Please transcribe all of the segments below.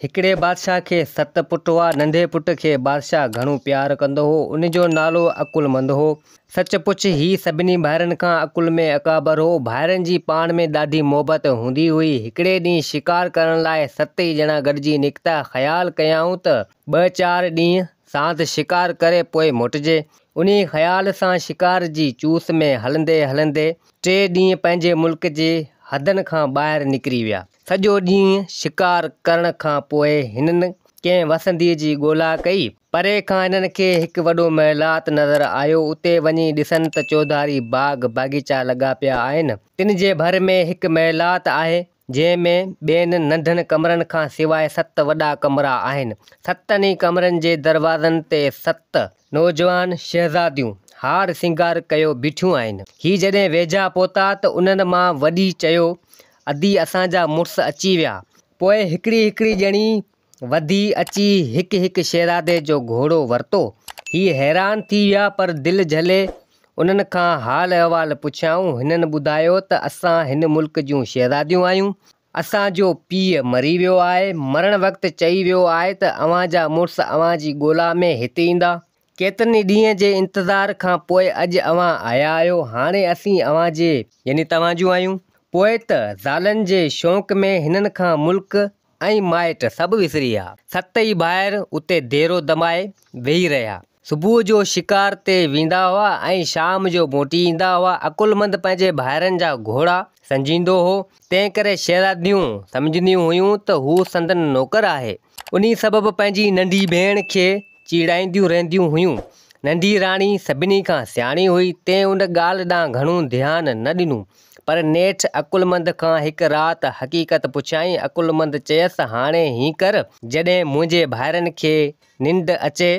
हिकिड़े बादशाह खे 7 पुट हुआ। नंढे पुट खे बादशाह घणो प्यार कंदो हो। उन जो नालो अकुलमंद हो। सच पुछ ही सभिनी भाइरनि खां अकुल में अकाबर हो। भाइरनि जी पाण में ॾाढी मोहबत हूंदी हुई। हिकिड़े ॾींहुं शिकार करण लाइ 7 ई ॼणा गॾिजी निकिता। ख़्यालु कयाऊं त 2-4 ॾींहं साथ शिकार करे पोइ मोटिजे। उन ख़्याल सां शिकार जी चूस में हलंदे हलंदे 3 ॾींहं पंहिंजे मुल्क जे हदनि खां ॿाहिरि निकिरी विया। सॼो ॾींहुं शिकार करण खां पोइ हिननि कंहिं वसंदीअ जी ॻोल्हा कई। परे खां हिननि खे हिकु वॾो महिलात नज़र आयो। उते वञी ॾिसनि त चौधारी बाग़ बाग़ीचा लॻा पिया आहिनि। तिन जे भर में हिकु महिलात आहे जंहिंमें ॿियनि नंढनि कमरनि खां सवाइ 7 वॾा कमरा आहिनि। 7 कमरनि जे दरवाज़नि ते 7 नौजवान शहज़ादियूं हार सिंगार कयो बीठियूं आहिनि। ही जॾहिं वेझा पहुता त उन्हनि मां वॾी चयो, अदी असांजा मुड़ुस अची विया। पोइ हिकिड़ी ॼणी वधी अची हिकु शहज़ादे जो घोड़ो वरितो। ही हैरान थी विया पर दिलि झले उन्हनि खां हाल अहिवाल पुछियाऊं। हिननि ॿुधायो त असां हिन मुल्क जूं शहज़ादियूं आहियूं। असांजो पीउ मरी वियो आहे। मरण वक़्तु चई वियो आहे त अव्हांजा मुड़ुस अव्हांजी ॻोल्हा में हिते ईंदा। केतिरनि ॾींहं जे इंतज़ार खां पोइ अॼु अव्हां आया आहियो। हाणे असीं अव्हांजे यानी तव्हांजूं आहियूं। पोइ त ज़ालनि जे शौक़ में हिननि खां मुल्क ऐं माइट सभु विसरी विया। 7 ई भाइर उते देरो दमाए वेही रहिया। सुबुह जो शिकार ते वेंदा हुआ ऐं शाम जो मोटी ईंदा हुआ। अकुलमंद पंहिंजे भाइरनि जा घोड़ा संजींदो हो। तंहिं करे शहज़ादियूं सम्झंदियूं हुयूं त हू संदन नौकर आहे। उन सबबु पंहिंजी नंढी भेण खे चिड़ाईंदियूं रहंदियूं हुयूं। नंढी राणी सभिनी खां सियाणी हुई। तंहिं उन ॻाल्हि ॾांहुं घणो ध्यानु न ॾिनो। पर नेठि अकुलमंद खां हिकु राति हक़ीक़त पुछियाईं। अकुलमंद चयसि, हाणे हीअं कर, जॾहिं मुंहिंजे भाइरनि खे निंड अचे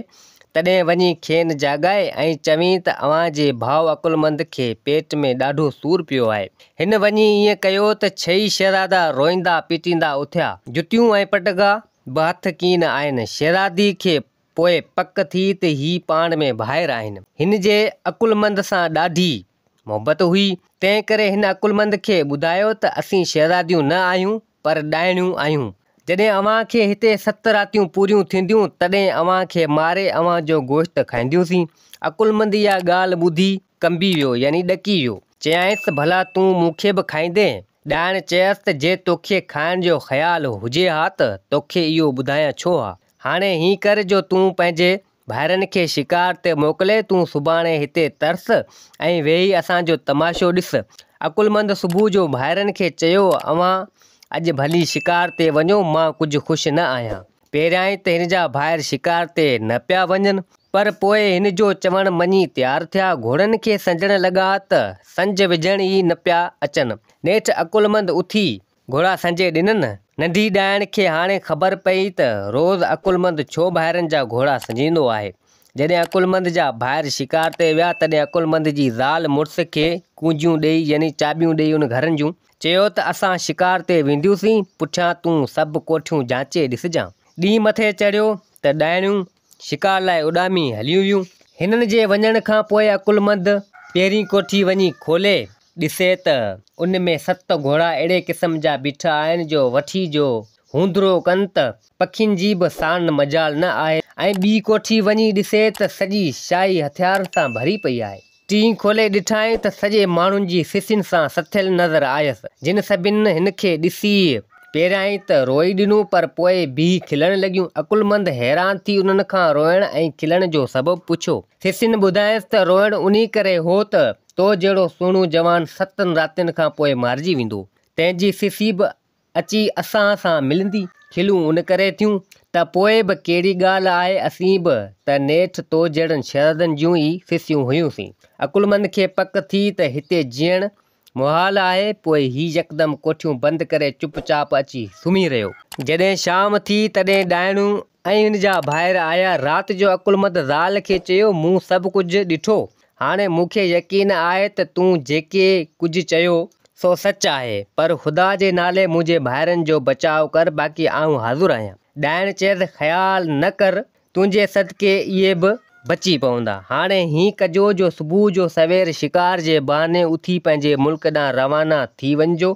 तॾहिं वञी खेनि जाॻाए ऐं चवीं त अव्हांजे भाउ अकुलमंद खे पेट में ॾाढो सूरु पियो आहे। हिन वञी ईअं कयो त 6 शहज़ादा रोईंदा पीटींदा उथिया। जुतियूं ऐं पटका बि हथ कीन आहिनि। शहज़ादी खे पोइ पक थी त ही पाण में भाइर आहिनि। हिन जे अकुलमंद सां ॾाढी मोहबत हुई। तंहिं करे हिन अकुलमंद खे ॿुधायो त असीं शहज़ादियूं न आहियूं पर ॾाइणियूं आहियूं। जॾहिं अव्हांखे हिते 7 रातियूं पूरियूं थींदियूं तॾहिं अव्हांखे मारे अव्हांजो गोश्त खाईंदियूंसीं। अकुलमंद इहा ॻाल्हि ॿुधी कंबी वियो यानी ॾकी वियो। चयाईंसि, भला तूं मूंखे बि खाईंदे? ॾाइण चयसि त जे तोखे खाइण जो ख़्यालु हुजे हा त तोखे इहो ॿुधायां छो हा। हाणे हीअं कर जो तूं पंहिंजे भाइरनि खे शिकार ते मोकिले। तूं सुभाणे हिते तरस ऐं वेही असांजो तमाशो ॾिस। अकुलमंद सुबुह जो भाइरनि खे चयो, अव्हां अॼु भली शिकार ते वञो, मां कुझु ख़ुशि न आहियां। पहिरियां ई त हिन जा भाइर शिकार ते न पिया वञनि पर पोइ हिन जो चवणु मञी तयारु थिया। घोड़नि खे संजण लॻा त संज विझण ई न पिया अचनि। नेठि अकुलमंद उथी घोड़ा संजे ॾिननि। नंढी ॾाइण खे हाणे ख़बर पई त रोज़ अकुलमंद छो भाइरनि जा घोड़ा संजींदो आहे। जॾहिं अकुलमंद जा भाइर शिकार ते विया तॾहिं अकुलमंद जी ज़ाल मुड़ुस खे कुंजियूं ॾेई यानी चाबियूं ॾेई उन घरनि जूं चयो त असां शिकार ते वेंदियूंसीं। पुठियां तूं सभु कोठियूं जांचे ॾिसजांइ। ॾींहुं मथे चढ़ियो त ॾाइणियूं शिकार लाइ उॾामी हलियूं वियूं। हिननि जे वञण खां पोइ अकुलमंद पहिरीं कोठी वञी खोले ॾिसे त उन में 7 घोड़ा अहिड़े क़िस्म जा बीठा आहिनि जो वठी जो हूंदरो कनि त पखियुनि जी बि साण मजाल न आहे। ऐं ॿी कोठी वञी ॾिसे त सॼी शाही हथियार सां भरी पई आहे। टीं खोले ॾिठाई त सॼे माण्हुनि जी सिसियुनि सां सथियल नज़र आयसि। जिन सभिनि हिन खे ॾिसी पहिरियां ई त रोई ॾिनो पर पोइ बि खिलण लॻियूं। अकुलमंद हैरान थी उन्हनि खां रोइण ऐं खिलण जो सबबु पुछियो। सिसियुनि ॿुधायसि त रोइण उन करे हो त तो जहिड़ो सुहिणो जवान 7 रातियुनि खां पोइ मारिजी वेंदो। तंहिंजी सिसी बि अची असां सां मिलंदी। खिलूं उन करे थियूं त पोइ बि कहिड़ी ॻाल्हि आहे, असीं बि त नेठि तो जहिड़नि शहज़ादनि जूं ई सिसियूं हुयूंसीं। अकुलमंद खे पक थी त हिते जीअण मुहाल आहे। पोइ ही यकदमि कोठियूं बंदि करे चुपचाप अची सुम्ही रहियो। जॾहिं शाम थी तॾहिं ॾाइणूं ऐं हिन जा भाइर आया। राति जो अकुलमंद ज़ाल खे चयो, मूं सभु कुझु ॾिठो। हाणे मूंखे यकीन आहे त तूं जेके कुझु चयो सो सच आहे। पर ख़ुदा जे नाले मुंहिंजे भाइरनि जो बचाव कर, बाक़ी आऊं हाज़ुर आहियां। ॾाइण चयसि, ख़्यालु न कर, तुंहिंजे सदके इहे बि बची पवंदा। हाणे हीअं कजो जो सुबुह जो सवेर शिकार जे बहाने उथी पंहिंजे मुल्क ॾांहुं रवाना थी वञिजो।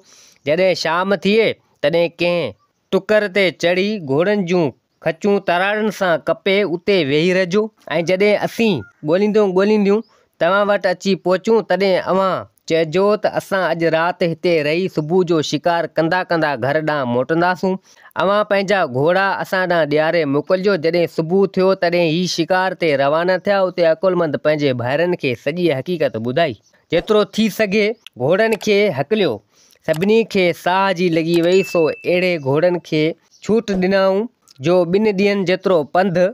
जॾहिं शाम थिए तॾहिं कंहिं टुकर ते चढ़ी घोड़नि जूं खचूं तराड़नि सां कपे उते वेही रहिजो ऐं जॾहिं असीं ॻोल्हींदियूं तव्हां वटि अची पहुचूं तॾहिं अव्हां चइजो त असां अॼु राति हिते रही सुबुह जो शिकार कंदा कंदा घर ॾांहुं मोटंदासूं। अव्हां पंहिंजा घोड़ा असां ॾांहुं ॾियारे मोकिलिजो। जॾहिं सुबुह थियो तॾहिं ही शिकार ते रवाना थिया। उते अकुलमंद पंहिंजे भाइरनि खे सॼी हक़ीक़त ॿुधाई। जेतिरो थी सघे घोड़नि खे हकलियो। सभिनी खे साह जी लॻी वई, सो अहिड़े घोड़नि खे छूट ॾिनऊं जो 2 ॾींहंनि जेतिरो पंधु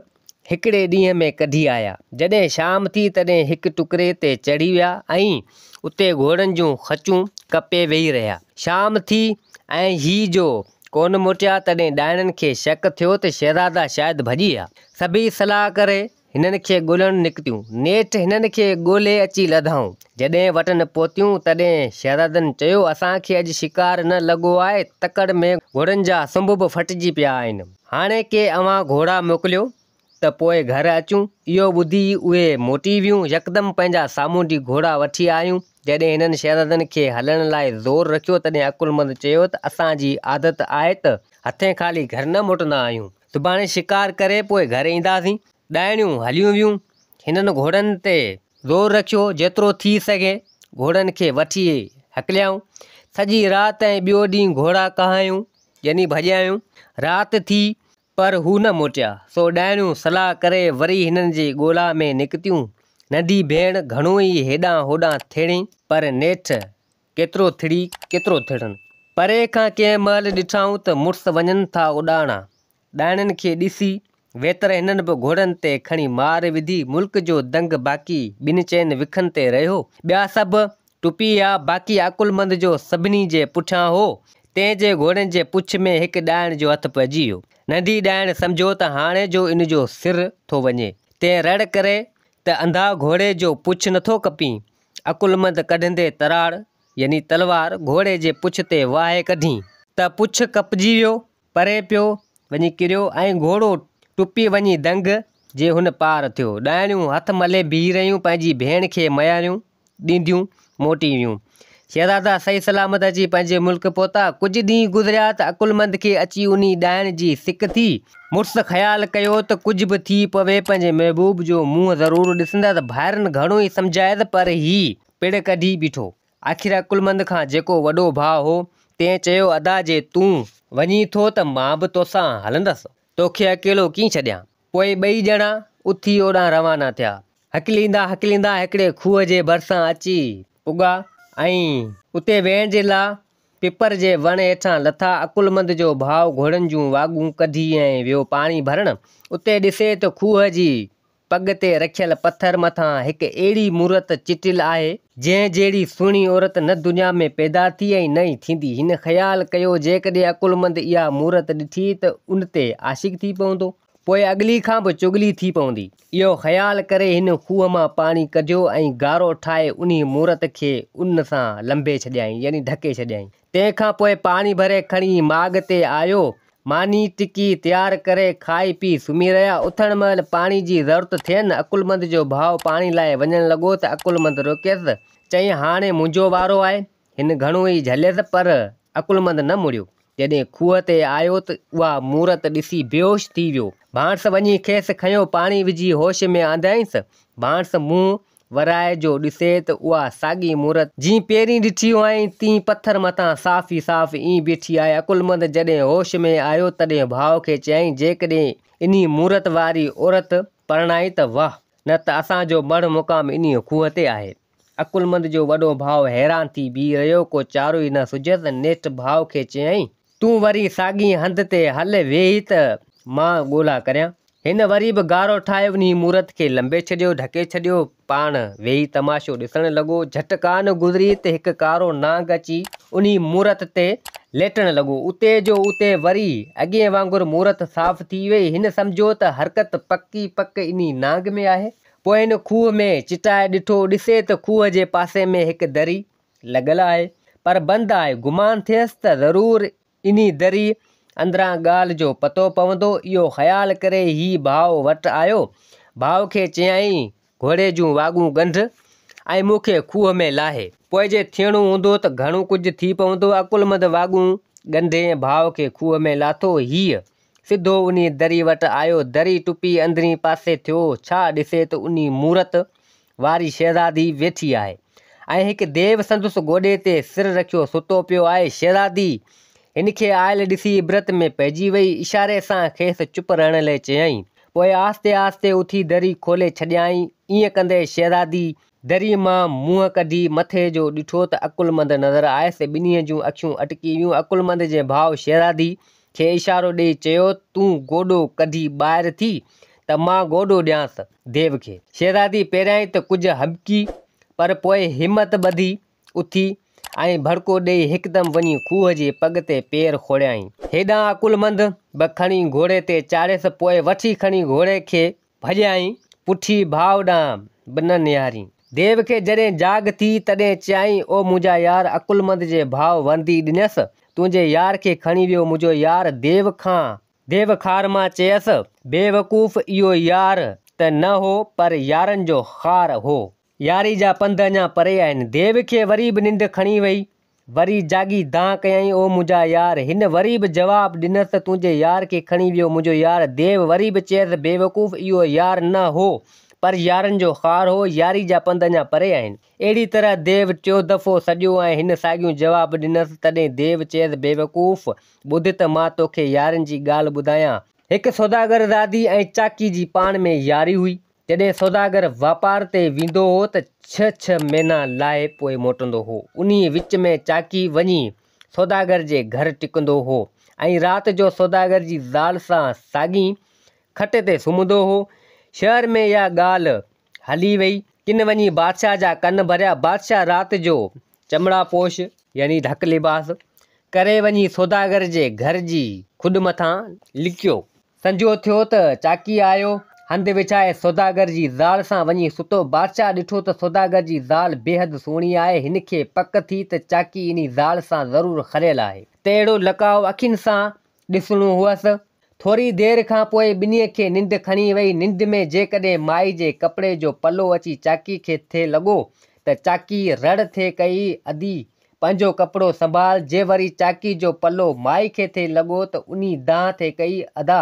हिकिड़े ॾींहं में कढी आया। जॾहिं शाम थी तॾहिं हिकु टुकरे ते चढ़ी विया ऐं उते घोड़नि जूं खचूं कपे वेही रहिया। शाम थी ऐं ही जो कोन मोटिया तॾहिं ॾाइणनि खे शक थियो त शहज़ादा शायदि भॼी विया। सभई सलाह करे हिननि खे ॻोल्हणु निकितियूं। नेठि हिननि खे ॻोल्हे अची लधाऊं। जॾहिं वटि पहुतियूं तॾहिं शहज़ादनि चयो, असांखे अॼु शिकार न लॻो आहे। तकड़ में घोड़नि जा सुंभ बि फटिजी पिया आहिनि। हाणे के अव्हां घोड़ा मोकिलियो त पोइ घर अचूं। इहो ॿुधी उहे मोटी वियूं। यकदमि पंहिंजा सामूंडी घोड़ा वठी आयूं। जॾहिं हिननि शहज़ादनि खे हलण लाइ ज़ोर रखियो तॾहिं अकुलमंद चयो त असांजी आदत आहे त हथे ख़ाली घर न मोटंदा आहियूं। सुभाणे शिकार करे पोइ घर ईंदासीं। ॾाइणियूं हलियूं वियूं। हिननि घोड़नि ते ज़ोर रखियो। जेतिरो थी सघे घोड़नि खे वठी हकलियाऊं। सॼी राति ऐं ॿियो ॾींहुं घोड़ा कहायूं यानी भॼायूं। राति थी पर हू न मोटिया। सो ॾाइणियूं सलाह करे वरी हिननि जी ॻोल्हा में निकितियूं। नंढी भेण घणो ई हेॾां होॾां थिड़ी, पर नेठि केतिरो थिड़ी केतिरो थिड़नि। परे खां कंहिं महिल ॾिठाऊं त मुड़ुस वञनि था उॾाणा। ॾाइणनि खे ॾिसी वेतर हिननि बि घोड़नि ते खणी मार विधी। मुल्क जो दंग बाक़ी 2 चइनि विखनि ते रहियो। ॿिया सभु टुपी विया। बाक़ी अकुलमंद जो सभिनी जे पुठियां हो। तंहिंजे घोड़नि जे पुछ में हिकु ॾाइण जो हथु पइजी वियो। नंढी ॾाइण सम्झो त हाणे जो इन जो सिर थो वञे। तंहिं रड़ करे त अंधा घोड़े जो पुछ नथो कपी। अकुलमंद कढंदे तराड़ यानी तलवार घोड़े जे पुछ ते वाहे कढी त पुछ कपजी वियो, परे पियो वञी किरियो ऐं घोड़ो टुपी वञी दंग जे हुन पार थियो। ॾाइणियूं हथ मले बीह रहियूं। पंहिंजी भेण खे मयारियूं ॾींदियूं मोटी वियूं। शहज़ादा सही सलामत अची पंहिंजे मुल्क पहुता। कुझु ॾींहं गुज़रिया त अकुलमंद खे अची उन्ही ॾाइण जी सिक थी। मुड़ुस ख़्यालु कयो त कुझु बि थी पवे पंहिंजे महबूब जो मुंहुं ज़रूरु ॾिसंदा। त भाइरनि घणो ई सम्झायसि पर ही पिड़ कढी बीठो। आख़िर अकुलमंद खां जेको वॾो भाउ हो तंहिं चयो, अदा जे तूं वञी थो त मां बि तोसां हलंदसि। तोखे अकेलो कीअं छॾियां। पोइ ॿई ॼणा उथी ओॾां रवाना थिया। हकलींदा हकलींदा हिकिड़े खूह जे भरिसां अची पुॻा ऐं उते वेहण जे लाइ पिपर जे वण हेठां लथा। अकुलमंद जो भाउ घोड़नि जूं वाॻूं कढी ऐं वियो पाणी भरणु। उते ॾिसे त खूह जी पग ते रखियल पथर मथां हिकु अहिड़ी मूरत चिटिल आहे जंहिं जहिड़ी सुहिणी औरत न दुनिया में पैदा थी ऐं न ई थींदी। हिन ख़्यालु कयो जेकॾहिं अकुलमंद इहा मूरत ॾिठी त उन ते आशिक़ थी पवंदो। पोइ अॻिली खां बि चुगली थी पवंदी। इहो ख़्यालु करे हिन खूह मां पाणी कढियो ऐं गारो ठाहे उन मूरत खे उन सां लंबे छॾियईं यानी ढके छॾियईं। तंहिंखां पोइ पाणी भरे खणी माॻ ते आयो। मानी टिकी तयारु करे खाई पी सुम्ही रहिया। उथण महिल पाणी जी ज़रूरत थियनि। अकुलमंद जो भाउ पाणी लाइ वञणु लॻो त अकुलमंद रोकियसि। चई, हाणे मुंहिंजो वारो आहे। हिन घणो ई झलियसि पर अकुलमंद न मुड़ियो। जॾहिं खूह ते आयो त उहा मूरत ॾिसी बेहोश थी वियो। भाणस वञी खेसि खयो, पाणी विझी होश में आंदाईंसि। भाणस मुंहुं वराए जो ॾिसे त उहा साॻी मूरत जीअं पहिरीं ॾिठी हुअईं तीअं पथर मथां साफ़ ई साफ़ ईअं बीठी आहे। अकुलमंद जॾहिं होश में आयो तॾहिं भाउ खे चयईं, जेकॾहिं इन्ही मूरत वारी औरत परणाई त वाह, न त असांजो मड़ मुक़ाम इन्ही खूह ते आहे। अकुलमंद जो वॾो भाउ हैरान थी बीह रहियो। को चारो ई न सुझियसि। नेठि भाउ खे चयईं, तूं वरी साॻी हंध ते हल वेही त मां ॻोल्हा करियां। हिन वरी बि गारो ठाहे उन मूरत खे लंबे छॾियो, ढके छॾियो। पाण वेही तमाशो ॾिसणु लॻो। झटकान गुज़री त हिकु कारो नांग अची उन मूरत ते लेटणु लॻो। उते जो उते वरी अॻे वांगुरु मूरत साफ़ थी वई। हिन सम्झो त हरकत पकी पक इन नांग में आहे। पोइ हिन खूह में चिटाए ॾिठो। ॾिसे त खूह जे पासे में हिकु दरी लॻल आहे पर बंदि आहे। गुमान थियसि त ज़रूरु इन दरी अंदरां ॻाल्हि जो पतो पवंदो। इहो ख़्यालु करे ही भाउ वटि आयो। भाउ खे चयईं, घोड़े जूं वाॻूं ॻंढ ऐं मूंखे खूह में लाहे। पोइ जे थियणो हूंदो त घणो कुझु थी पवंदो। अकुलमंद वाॻूं ॻंढे भाउ खे खूह में लाथो। हीअ सिधो उन दरी वटि आयो। दरी टुपी अंदरी पासे थियो। छा ॾिसे त उन मूरत वारी शहज़ादी वेठी आहे ऐं हिकु देव संदसि गोॾे ते सिर रखियो सुतो पियो आहे। शहज़ादी हिन खे आयल ॾिसी इबरत में पइजी वई। इशारे सां खेसि चुप रहण लाइ चयईं। पोइ आस्ते आस्ते उथी दरी खोले छॾियाईं। ईअं कंदे शहज़ादी दरी मां मुंहुं कढी मथे जो ॾिठो त अकुलमंद नज़र आयसि। ॿिन्हीअ जूं अखियूं अटकी वियूं। अकुलमंद जे भाउ शहज़ादी खे इशारो ॾेई चयो, तूं गोॾो कढी ॿाहिरि थी त मां गोॾो ॾियांसि देव खे। शहज़ादी पहिरियां त कुझु हॿकी पर पोइ हिमत ॿधी उथी ऐं भड़को ॾेई हिकदमि वञी खूह जे पॻ ते पेर खोड़ियाईं। हेॾां अकुलमंद बि खणी घोड़े ते चाढ़ियसि। पोइ वठी खणी घोड़े खे भॼाईं। पुठी भाउ ॾांहुं बि न निहारी। देव खे जॾहिं जाग थी तॾहिं चयाईं, ओ मुंहिंजा यार। अकुलमंद जे भाउ वर्दी ॾिनसि। तुंहिंजे यार खे खणी वियो। मुंहिंजो यार देव खार मां चयसि, बेवकूफ़, इहो यार त न हो पर यारनि जो खार हो। यारी जा पंध अञा परे आहिनि। देव खे वरी बि निंड खणी वई। वरी जागी दां कयईं, ओ मुंहिंजा यार। हिन वरी बि जवाबु ॾिनसि त तुंहिंजे यार खे खणी वियो मुंहिंजो यार। देव वरी बि चयसि, बेवकूफ़, इहो यार न हो पर यारनि जो खार हो। यारी जा पंध अञा परे आहिनि। अहिड़ी तरह देव टियों दफ़ो सॼो ऐं हिन साॻियूं जवाबु ॾिनसि। तॾहिं देव चयसि, बेवकूफ़, ॿुध त मां तोखे यारनि जी ॻाल्हि ॿुधायां। हिकु सौदागर ज़ादी ऐं चाकी जी पाण में यारी हुई। जॾहिं सौदागर वापार ते वेंदो हो त 6 महीना लाहे पोइ मोटंदो हो। उन विच में चाकी वञी सौदागर जे घर टिकंदो हो ऐं राति जो सौदागर जी ज़ाल सां साॻी खट ते सुम्हंदो हो। शहर में इहा ॻाल्हि हली वई। किन वञी बादशाह जा कन भरिया। बादशाह राति जो चमड़ा पोश यानी ढक लिबास करे वञी सौदागर जे घर जी खुड मथां लिकियो। संजो थियो त चाकी आयो। हंधि विछाए सौदागर जी ज़ाल सां वञी सुतो। बादशाह ॾिठो त सौदागर जी ज़ाल बेहद सुहिणी आहे। हिन खे पक थी त चाकी इन ज़ाल सां ज़रूरु खरियल आहे त अहिड़ो लकाउ अखियुनि सां ॾिसणो हुअसि। थोरी देरि खां पोइ ॿिन्हीअ खे निंड खणी वई। निंड में जेकॾहिं माई जे कपिड़े जो पलो अची चाकी खे थिए लॻो त चाकी रड़ थिए कई, अधी पंहिंजो कपिड़ो संभाल। जे वरी चाकी जो पलो माई खे थिए लॻो त उन दांह थिए कई, अधा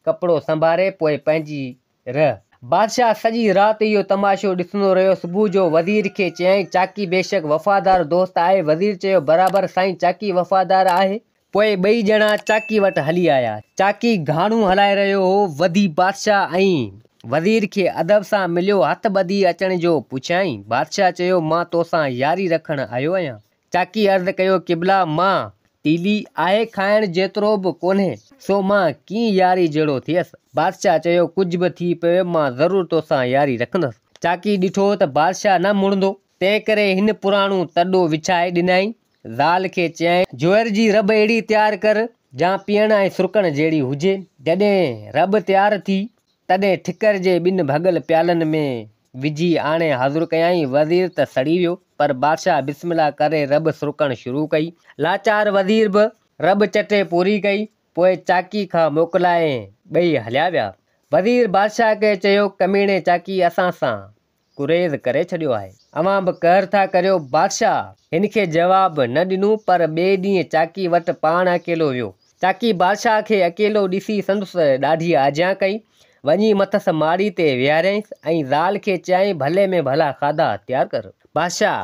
कपिड़ो संभारे पोइ पंहिंजी रह। बादशाह सॼी राति इहो तमाशो ॾिसंदो रहियो। सुबुह जो वज़ीर खे चयईं, चाकी बेशक वफ़ादार दोस्त आहे। वज़ीर चयो, बराबरि साईं, चाकी वफ़ादार आहे। पोइ ॿई ॼणा चाकी वटि हली आया। चाकी घाणू हलाए रहियो हो। वधी बादशाह ऐं वज़ीर खे अदब सां मिलियो। हथ ॿधी अचण जो पुछियाईं। बादशाह चयो, मां तोसां यारी रखण आयो आहियां। चाकी अर्ज़ु कयो, क़िबला, मां तीली आहे खाइण जेतिरो बि कोन्हे, सो मां कीअं यारी जहिड़ो थियसि। बादशाह चयो, कुझु बि थी पियो, मां ज़रूरु तोसां यारी रखंदुसि। चाकी ॾिठो त बादशाह न मुड़ंदो, तंहिं करे हिन पुराणो तॾो विछाए ॾिनई। ज़ाल खे चयईं, जोहर जी रब अहिड़ी तयारु कर जा पीअण ऐं सुरकण जहिड़ी हुजे। जॾहिं रब तयारु थी तॾहिं ठिकर जे 2 भॻल प्यालनि में विझी आणे हाज़ुरु कयईं। वज़ीर त सड़ी वियो पर बादशाह बिस्मिल्लाह करे रब सुरकणु शुरू कई। लाचार वज़ीर बि रब चटे पूरी कई। पोइ चाकी खां मोकिलाए ॿई हलिया विया। वज़ीर बादशाह खे चयो, कमीणे चाकी असां सां कुरेज़ करे छॾियो आहे। अवां बि कहर था करियो। बादशाह हिन खे जवाबु न ॾिनो पर ॿिए ॾींहुं चाकी वटि पाण अकेलो वियो। चाकी बादशाह खे अकेलो ॾिसी संदसि ॾाढी आजियां कई। वञी मथसि माड़ी ते विहारियईंसि ऐं ज़ाल खे चयईं, भले में भला खाधा तयारु कर। बादशाह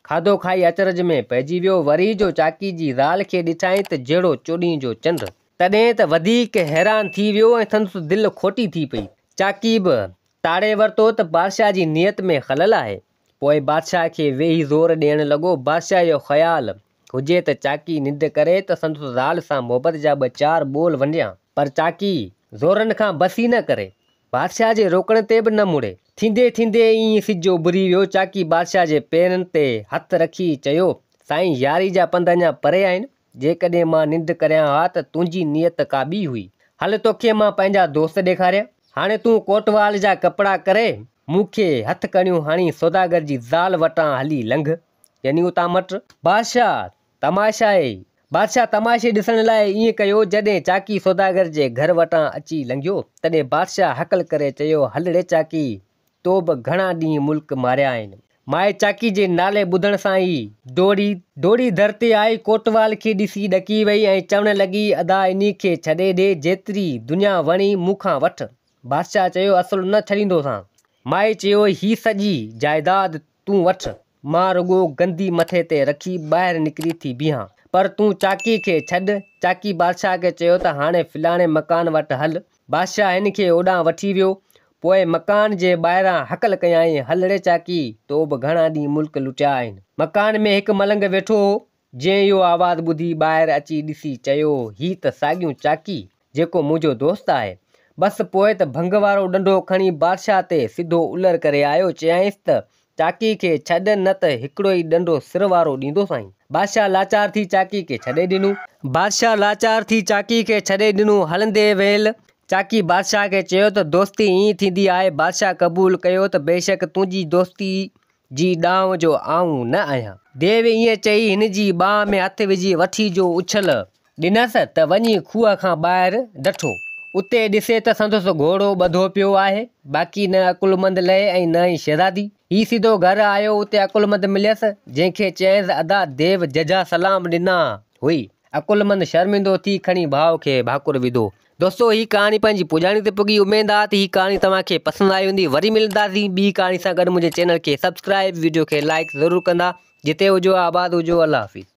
खाधो खाई अचरज में पइजी वियो। वरी जो चाकी जी ज़ाल खे ॾिठाईं त जहिड़ो चोॾीं जो चंड। तॾहिं त वधीक हैरान थी वियो ऐं संदसि दिलि खोटी थी पई। चाकी बि ताड़े वरितो त बादशाह जी नियत में ख़लल आहे। पोइ बादशाह खे वेही ज़ोर ॾियणु लॻो। बादशाह जो ख़्यालु हुजे त चाकी निंड करे त संदसि ज़ाल सां मोहबत जा 2-4 ॿोल वंडियां, पर चाकी ज़ोरनि खां बसी न करे। बादशाह जे रोकण ते बि न मुड़े। थींदे थींदे ईअं सिजो बुरी वियो। चाकी बादशाह जे पेरनि ते हथ रखी चयो, साईं, यारी जा पंध अञा परे आहिनि। जेकॾहिं मां निंड करियां हा त तुंहिंजी नियत का ॿी हुई। हल तोखे मां पंहिंजा दोस्त ॾेखारियां। हाणे तूं कोटवाल जा कपिड़ा करे मूंखे हथ कड़ियूं हणी सौदागर जी ज़ाल वटां हली लंघ, यानी उतां मट। बादशाह तमाशे ॾिसण लाइ ईअं कयो। जॾहिं चाकी सौदागर जे घर वटां अची लंघियो तॾहिं बादशाह हकल करे चयो, हल रे चाकी, तो बि घणा ॾींहं मुल्क मारिया आहिनि। माए चाकी जे नाले ॿुधण सां ई दौड़ी दर ते आई कोटवाल खे ॾिसी ॾकी वई ऐं चवण लॻी अदा इन्ही खे छॾे ॾे, जेतिरी दुनिया वणी मूंखां वठ। बादशाह चयो असुलु न छॾींदोसां। माए चयो ही सॼी जाइदाद तूं वठ, मां रुॻो गंदी मथे ते रखी ॿाहिरि निकिरी थी बीहां, पर तूं चाकी खे छॾ। चाकी बादशाह खे चयो त हाणे फिलाणे मकान वटि हल। बादशाह हिन खे ओॾां वठी वियो। पोइ मकान जे ॿाहिरां हकल कयाईं, हल रे चाकी, तो बि घणा ॾींहं मुल्क लुटिया आहिनि। मकान में हिकु मलंग वेठो हो। जंहिं इहो आवाज़ ॿुधी ॿाहिरि अची ॾिसी चयो ही त साॻियो चाकी जेको मुंहिंजो दोस्त आहे। बसि पोइ त भंग वारो डंडो खणी बादशाह ते सिधो उलर करे आयो। चयाईंसि त चाकी खे छॾ, न त हिकिड़ो ई डंडो सिर वारो ॾींदो साईं। बादशाह लाचार थी चाकी खे छॾे ॾिनो। हलंदे वेल चाकी बादशाह खे चयो त दोस्ती ईअं थींदी आहे। बादशाह क़बूल कयो त बेशक तुंहिंजी दोस्ती जी ॾांहुं जो आऊं न आहियां। देव ईअं चई हिन जी ॿांह में हथु विझी वठी जो उछल ॾिनसि त वञी खूह खां ॿाहिरि डठो। उते ॾिसे त संदसि घोड़ो ॿधो पियो आहे, बाक़ी न अकुलमंद लहे ऐं न ई शहज़ादी। ही सिधो घर आयो। उते अकुलमंद मिलियसि, जंहिंखे चयसि अदा देव जजा सलाम ॾिना हुई। अकुलमंद शर्मिंदो थी खणी भाउ खे भाकुर विधो। दोस्तों ही कहाणी पंहिंजी पुॼाणी ते पुगी। उमेद आहे त ही कहाणी तव्हांखे पसंदि आई हूंदी। वरी मिलंदासीं ॿी कहाणी सां गॾु। मुंहिंजे चैनल खे सब्सक्राइब, वीडियो खे लाइक ज़रूरु कंदा। जिते हुजो आबाद हुजो। अल्लाह हाफ़िज़।